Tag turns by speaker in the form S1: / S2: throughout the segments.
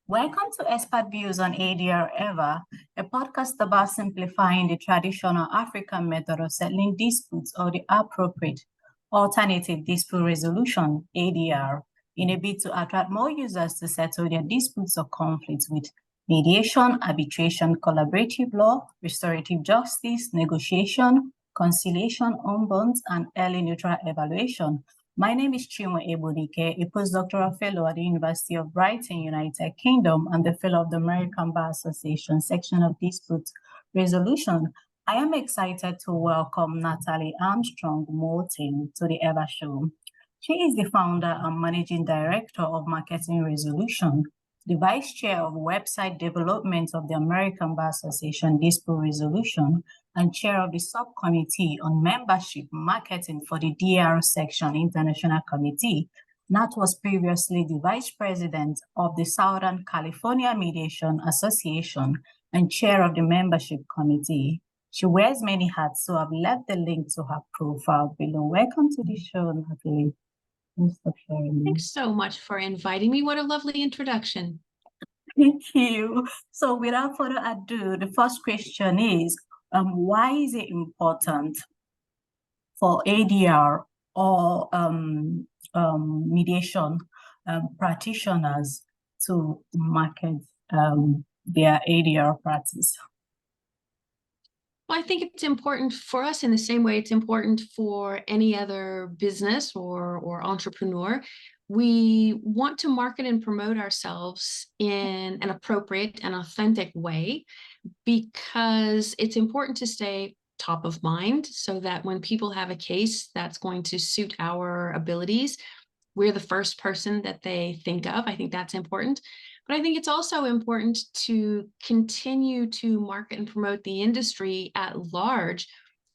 S1: Welcome to Expert Views on ADR Ever, a podcast about simplifying the traditional African method of settling disputes or the appropriate alternative dispute resolution, ADR, in a bid to attract more users to settle their disputes or conflicts with mediation, arbitration, collaborative law, restorative justice, negotiation, conciliation, ombuds, and early neutral evaluation. My name is DrChinweEgbunike, a postdoctoral fellow at the University of Brighton, United Kingdom, and the fellow of the American Bar Association section of dispute resolution. I am excited to welcome Natalie Armstrong Motin to the EVER Show. She is the founder and managing director of Marketing Resolution, the vice chair of website development of the American Bar Association dispute resolution, and chair of the subcommittee on membership marketing for the DR section international committee. Nat was previously the vice president of the Southern California Mediation Association and chair of the membership committee. She wears many hats, so I've left the link to her profile below. Welcome to the show, Natalie. Thanks for sharing.
S2: Thanks so much for inviting me. What a lovely introduction.
S1: Thank you. So without further ado, the first question is, why is it important for ADR or mediation practitioners to market their ADR practice?
S2: Well, I think it's important for us in the same way it's important for any other business or entrepreneur. We want to market and promote ourselves in an appropriate and authentic way because it's important to stay top of mind so that when people have a case that's going to suit our abilities, we're the first person that they think of. I think that's important. But I think it's also important to continue to market and promote the industry at large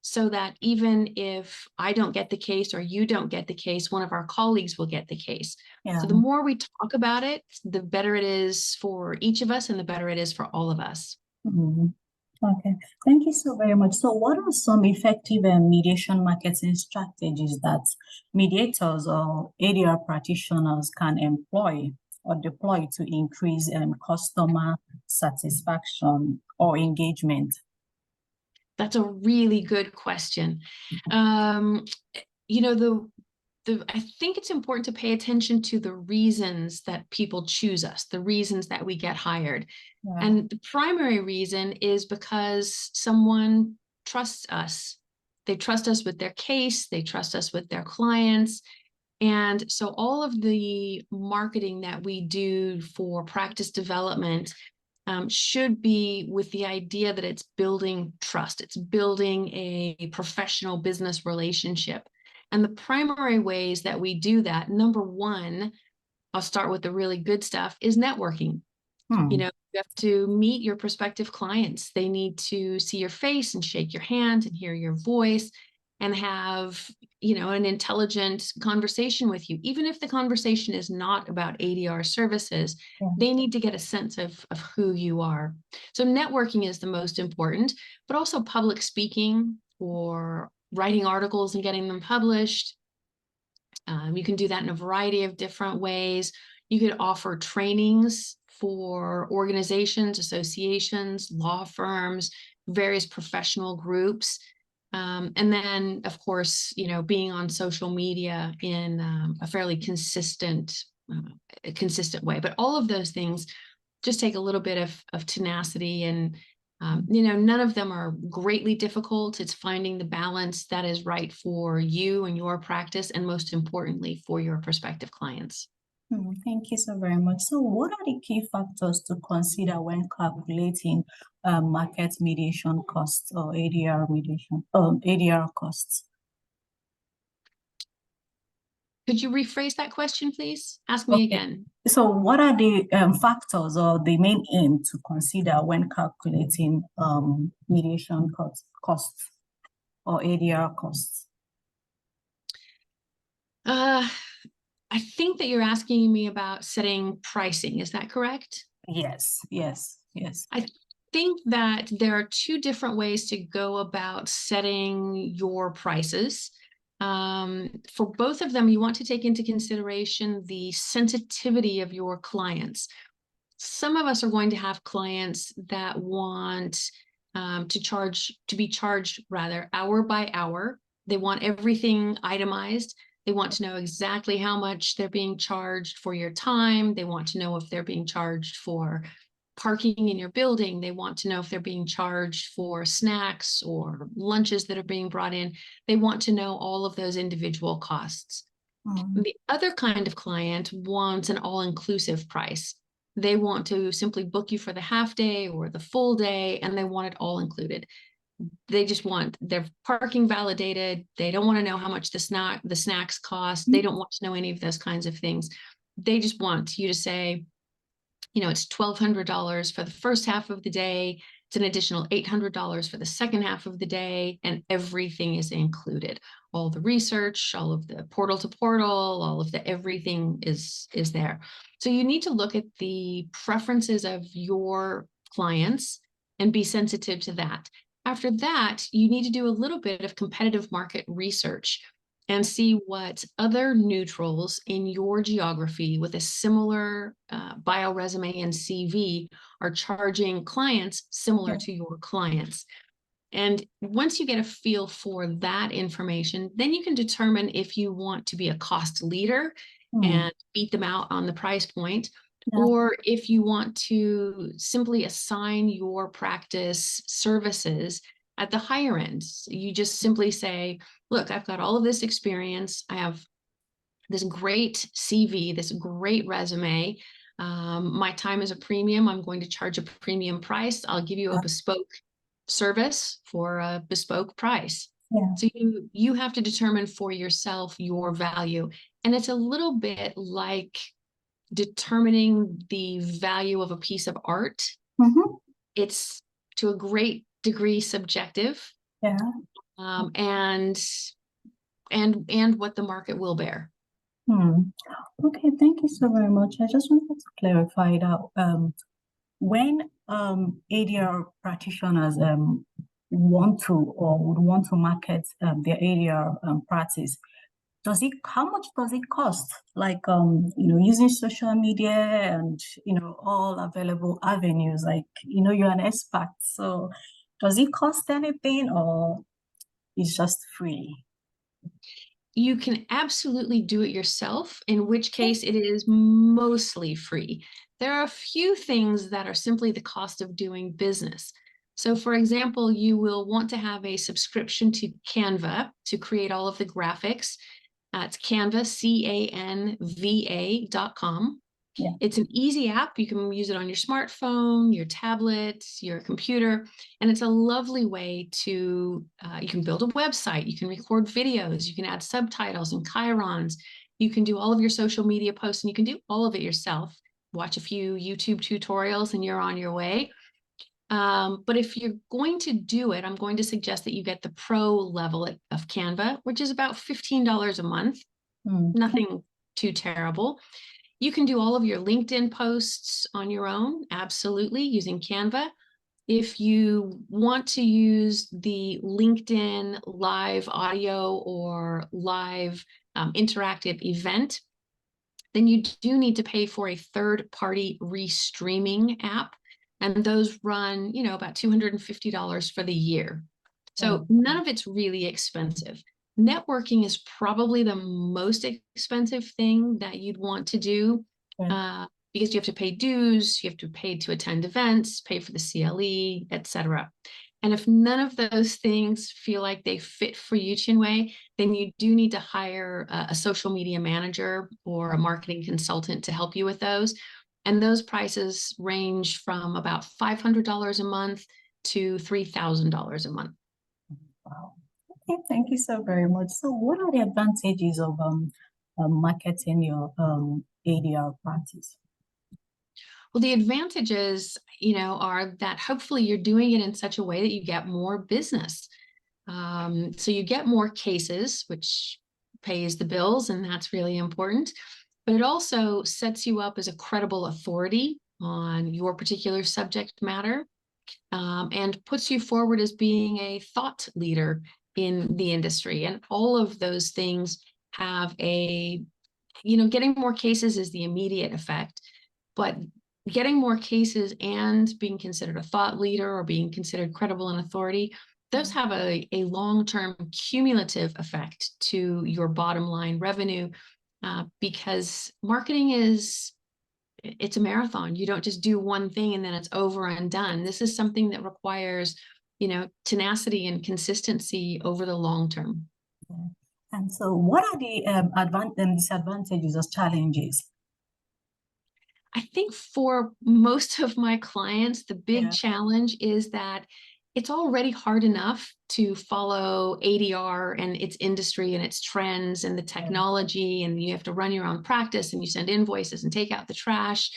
S2: so that even if I don't get the case or you don't get the case, one of our colleagues will get the case. Yeah. So the more we talk about it, the better it is for each of us and the better it is for all of us.
S1: Mm-hmm. Okay, thank you so very much. So what are some effective mediation marketing strategies that mediators or ADR practitioners can employ or deploy to increase customer satisfaction or engagement?
S2: That's a really good question. I think it's important to pay attention to the reasons that people choose us, the reasons that we get hired. Yeah. And the primary reason is because someone trusts us. They trust us with their case, they trust us with their clients. And so all of the marketing that we do for practice development should be with the idea that it's building trust. It's building a professional business relationship. And the primary ways that we do that, number one, I'll start with the really good stuff, is networking. You have to meet your prospective clients. They need to see your face and shake your hand and hear your voice and have, an intelligent conversation with you. Even if the conversation is not about ADR services, they need to get a sense of who you are. So networking is the most important, but also public speaking or writing articles and getting them published. You can do that in a variety of different ways. You could offer trainings for organizations, associations, law firms, various professional groups. And then, of course, being on social media in a fairly consistent way. But all of those things just take a little bit of tenacity and none of them are greatly difficult. It's finding the balance that is right for you and your practice, and most importantly, for your prospective clients.
S1: Thank you so very much. So what are the key factors to consider when calculating market mediation costs or ADR costs?
S2: Could you rephrase that question, please? Ask me again.
S1: So what are the factors or the main aim to consider when calculating mediation costs or ADR costs?
S2: I think that you're asking me about setting pricing. Is that correct?
S1: Yes.
S2: I think that there are two different ways to go about setting your prices. For both of them, you want to take into consideration the sensitivity of your clients. some of us are going to have clients that want to be charged rather hour by hour. They want everything itemized. They want to know exactly how much they're being charged for your time. They want to know if they're being charged for parking in your building. They want to know if they're being charged for snacks or lunches that are being brought in. They want to know all of those individual costs. The other kind of client wants an all-inclusive price. They want to simply book you for the half day or the full day, and they want it all included. They just want their parking validated. They don't want to know how much the snacks cost. They don't want to know any of those kinds of things. They just want you to say, you know, it's $1,200 for the first half of the day. It's an additional $800 for the second half of the day, and everything is included. All the research, all of the portal to portal, all of the everything is there. So you need to look at the preferences of your clients and be sensitive to that. After that, you need to do a little bit of competitive market research and see what other neutrals in your geography with a similar bio resume and CV are charging clients similar to your clients. And once you get a feel for that information, then you can determine if you want to be a cost leader and beat them out on the price point, or if you want to simply assign your practice services at the higher end. You just simply say, look, I've got all of this experience. I have this great CV, this great resume. My time is a premium. I'm going to charge a premium price. I'll give you a bespoke service for a bespoke price. So you have to determine for yourself your value. And it's a little bit like determining the value of a piece of art. It's to a great degree subjective. And what the market will bear.
S1: Okay, thank you so very much. I just wanted to clarify that when ADR practitioners want to or would want to market their ADR practice, how much does it cost? Like using social media and all available avenues. Like you're an expert, so does it cost anything or it's just free?
S2: You can absolutely do it yourself, in which case it is mostly free. There are a few things that are simply the cost of doing business. So for example, you will want to have a subscription to Canva to create all of the graphics. It's Canva, CANVA.com. It's an easy app. You can use it on your smartphone, your tablet, your computer, and it's a lovely way to, you can build a website, you can record videos, you can add subtitles and chyrons, you can do all of your social media posts, and you can do all of it yourself. Watch a few YouTube tutorials and you're on your way. But if you're going to do it, I'm going to suggest that you get the pro level of Canva, which is about $15 a month. Nothing too terrible. You can do all of your LinkedIn posts on your own, absolutely, using Canva. If you want to use the LinkedIn live audio or live interactive event, then you do need to pay for a third-party restreaming app. And those run, about $250 for the year. So none of it's really expensive. Networking is probably the most expensive thing that you'd want to do because you have to pay dues, you have to pay to attend events, pay for the CLE, etc. And if none of those things feel like they fit for you, Chinwe, then you do need to hire a social media manager or a marketing consultant to help you with those. And those prices range from about $500 a month to $3,000 a month.
S1: Wow. Okay, thank you so very much. So what are the advantages of marketing your ADR practice?
S2: Well, the advantages, are that hopefully you're doing it in such a way that you get more business. So you get more cases, which pays the bills, and that's really important. But it also sets you up as a credible authority on your particular subject matter and puts you forward as being a thought leader in the industry. And all of those things have getting more cases is the immediate effect. But getting more cases and being considered a thought leader or being considered credible and authority, those have a long-term cumulative effect to your bottom line revenue, because marketing it's a marathon. You don't just do one thing and then it's over and done. This is something that requires, tenacity and consistency over the long term.
S1: Yeah. And so what are the disadvantages or challenges?
S2: I think for most of my clients, the big challenge is that it's already hard enough to follow ADR and its industry and its trends and the technology, and you have to run your own practice and you send invoices and take out the trash,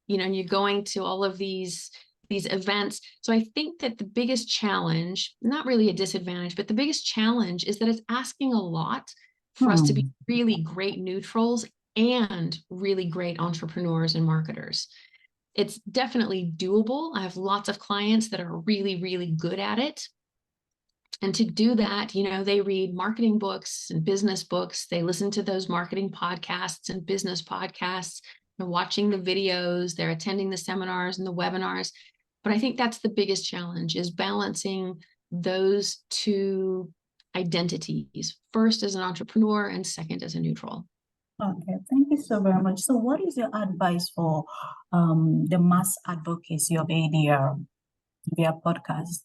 S2: and you're going to all of these events. So I think that the biggest challenge, not really a disadvantage, but the biggest challenge is that it's asking a lot for us to be really great neutrals and really great entrepreneurs and marketers. It's definitely doable. I have lots of clients that are really, really good at it. And to do that, they read marketing books and business books. They listen to those marketing podcasts and business podcasts. They're watching the videos. They're attending the seminars and the webinars. But I think that's the biggest challenge, is balancing those two identities, first as an entrepreneur and second as a neutral.
S1: Okay, thank you so very much. So what is your advice for the mass advocacy of ADR via podcast?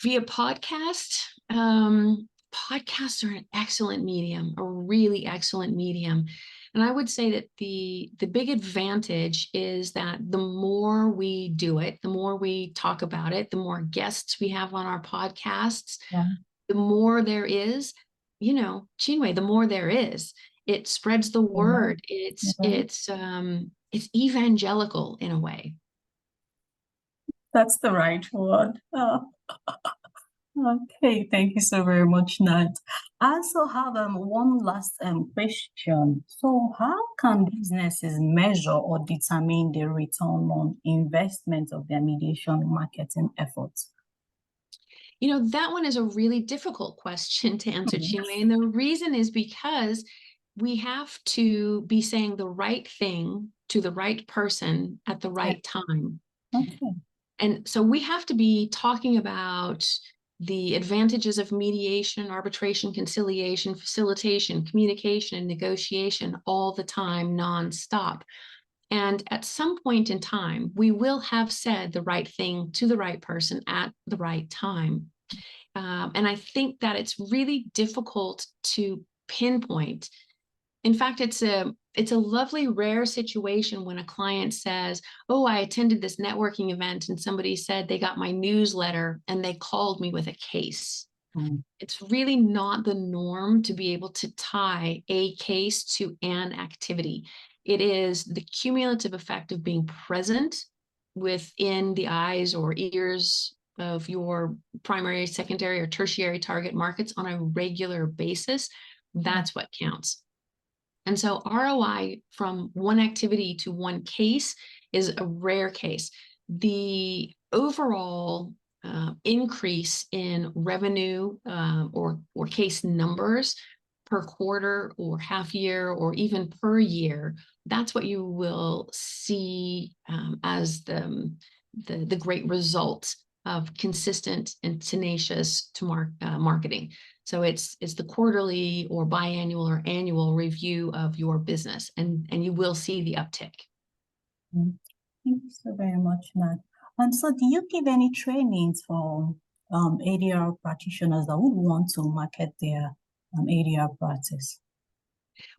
S2: Via podcast, podcasts are an excellent medium, a really excellent medium. And I would say that the big advantage is that the more we do it, the more we talk about it, the more guests we have on our podcasts, the more there is, Chinwe, the more there is. It spreads the word. It's evangelical in a way.
S1: That's the right word. Oh. Okay, thank you so very much, Nat. I also have one last question. So how can businesses measure or determine the return on investment of their mediation marketing efforts?
S2: That one is a really difficult question to answer, Chinwe. And the reason is because we have to be saying the right thing to the right person at the right time.
S1: Okay.
S2: And so we have to be talking about the advantages of mediation, arbitration, conciliation, facilitation, communication, and negotiation all the time, nonstop. And at some point in time, we will have said the right thing to the right person at the right time. And I think that it's really difficult to pinpoint. In fact, it's a lovely, rare situation when a client says, oh, I attended this networking event and somebody said they got my newsletter and they called me with a case. It's really not the norm to be able to tie a case to an activity. It is the cumulative effect of being present within the eyes or ears of your primary, secondary, or tertiary target markets on a regular basis. That's what counts. And so ROI from one activity to one case is a rare case. The overall increase in revenue or case numbers per quarter or half year or even per year, that's what you will see as the great result of consistent and tenacious to marketing. So it's the quarterly or biannual or annual review of your business, and you will see the uptick.
S1: Thank you so very much, Nat. So do you give any trainings for ADR practitioners that would want to market their ADR practice?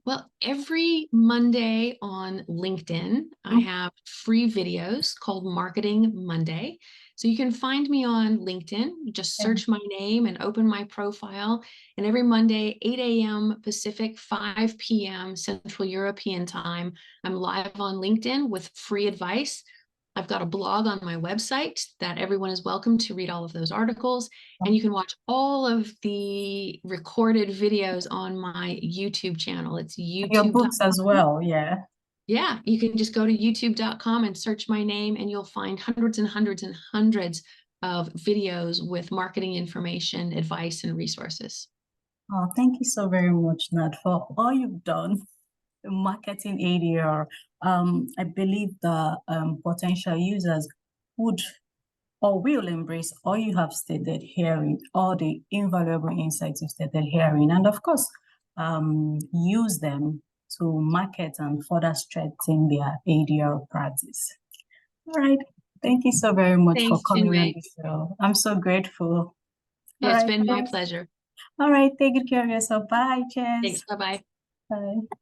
S2: Well, every Monday on LinkedIn, I have free videos called Marketing Monday. So you can find me on LinkedIn. You just search my name and open my profile. And every Monday, 8 a.m. Pacific, 5 p.m. Central European time, I'm live on LinkedIn with free advice. I've got a blog on my website that everyone is welcome to read all of those articles. And you can watch all of the recorded videos on my YouTube channel. It's YouTube.
S1: Your books as well, yeah.
S2: Yeah, you can just go to youtube.com and search my name, and you'll find hundreds and hundreds and hundreds of videos with marketing information, advice, and resources.
S1: Oh, thank you so very much, Nat, for all you've done marketing ADR, I believe the potential users would or will embrace all you have stated herein, all the invaluable insights you stated herein, and of course, use them to market and further strengthen their ADR practice. All right. Thank you so very much for coming on the show. I'm so grateful.
S2: It's been my pleasure.
S1: All right. Take good care of yourself. Bye. Cheers.
S2: Thanks. Bye-bye.
S1: Bye.